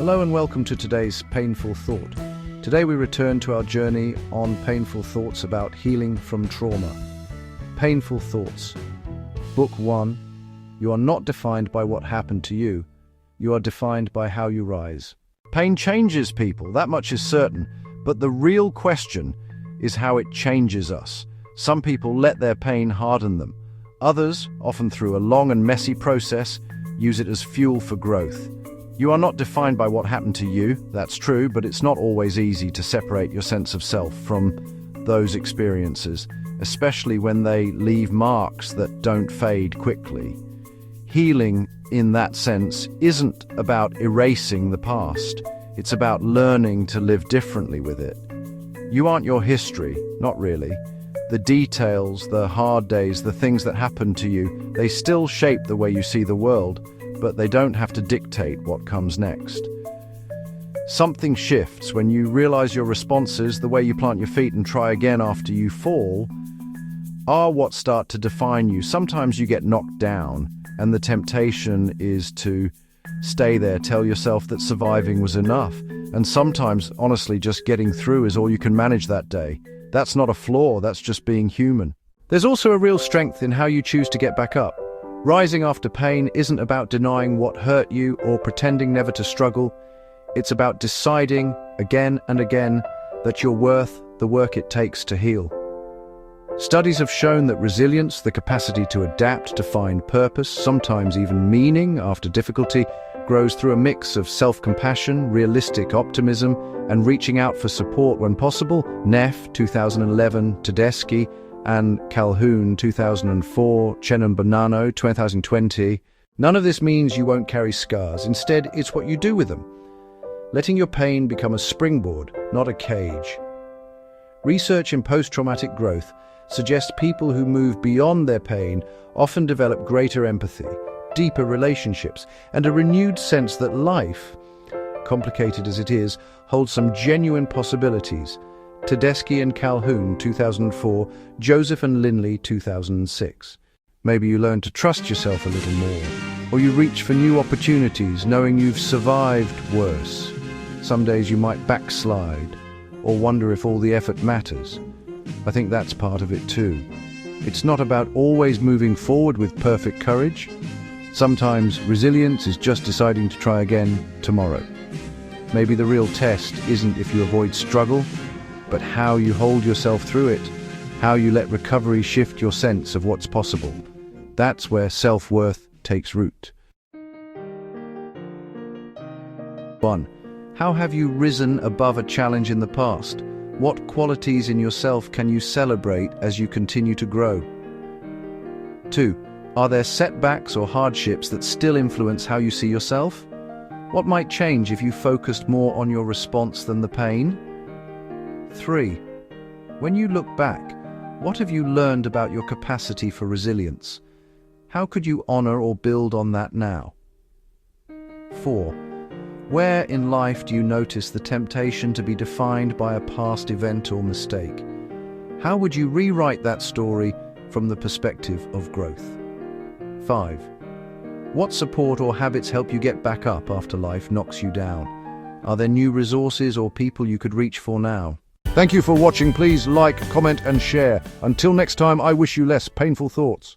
Hello and welcome to today's Payneful Thought. Today we return to our journey on Payneful Thoughts about healing from trauma. Payneful Thoughts, Book 1. You are not defined by what happened to you. You are defined by how you rise. Pain changes people, that much is certain, but the real question is how it changes us. Some people let their pain harden them. Others, often through a long and messy process, use it as fuel for growth. You are not defined by what happened to you, that's true, but it's not always easy to separate your sense of self from those experiences, especially when they leave marks that don't fade quickly. Healing, in that sense, isn't about erasing the past. It's about learning to live differently with it. You aren't your history, not really. The details, the hard days, the things that happened to you, they still shape the way you see the world, but they don't have to dictate what comes next. Something shifts when you realize your responses, the way you plant your feet and try again after you fall, are what start to define you. Sometimes you get knocked down, and the temptation is to stay there, tell yourself that surviving was enough. And sometimes, honestly, just getting through is all you can manage that day. That's not a flaw, that's just being human. There's also a real strength in how you choose to get back up. Rising after pain isn't about denying what hurt you or pretending never to struggle. It's about deciding again and again that you're worth the work it takes to heal. Studies have shown that resilience, the capacity to adapt, to find purpose, sometimes even meaning after difficulty, grows through a mix of self-compassion, realistic optimism, and reaching out for support when possible. Neff, 2011, Tedeschi, and Calhoun, 2004, Bonanno, 2020. None of this means you won't carry scars. Instead, it's what you do with them. Letting your pain become a springboard, not a cage. Research in post-traumatic growth suggests people who move beyond their pain often develop greater empathy, deeper relationships, and a renewed sense that life, complicated as it is, holds some genuine possibilities. Tedeschi and Calhoun, 2004, Joseph and Linley, 2006. Maybe you learn to trust yourself a little more, or you reach for new opportunities knowing you've survived worse. Some days you might backslide, or wonder if all the effort matters. I think that's part of it too. It's not about always moving forward with perfect courage. Sometimes resilience is just deciding to try again tomorrow. Maybe the real test isn't if you avoid struggle, but how you hold yourself through it, how you let recovery shift your sense of what's possible. That's where self-worth takes root. 1. How have you risen above a challenge in the past? What qualities in yourself can you celebrate as you continue to grow? 2. Are there setbacks or hardships that still influence how you see yourself? What might change if you focused more on your response than the pain? 3. When you look back, what have you learned about your capacity for resilience? How could you honor or build on that now? 4. Where in life do you notice the temptation to be defined by a past event or mistake? How would you rewrite that story from the perspective of growth? 5. What support or habits help you get back up after life knocks you down? Are there new resources or people you could reach for now? Thank you for watching. Please like, comment, and share. Until next time, I wish you less painful thoughts.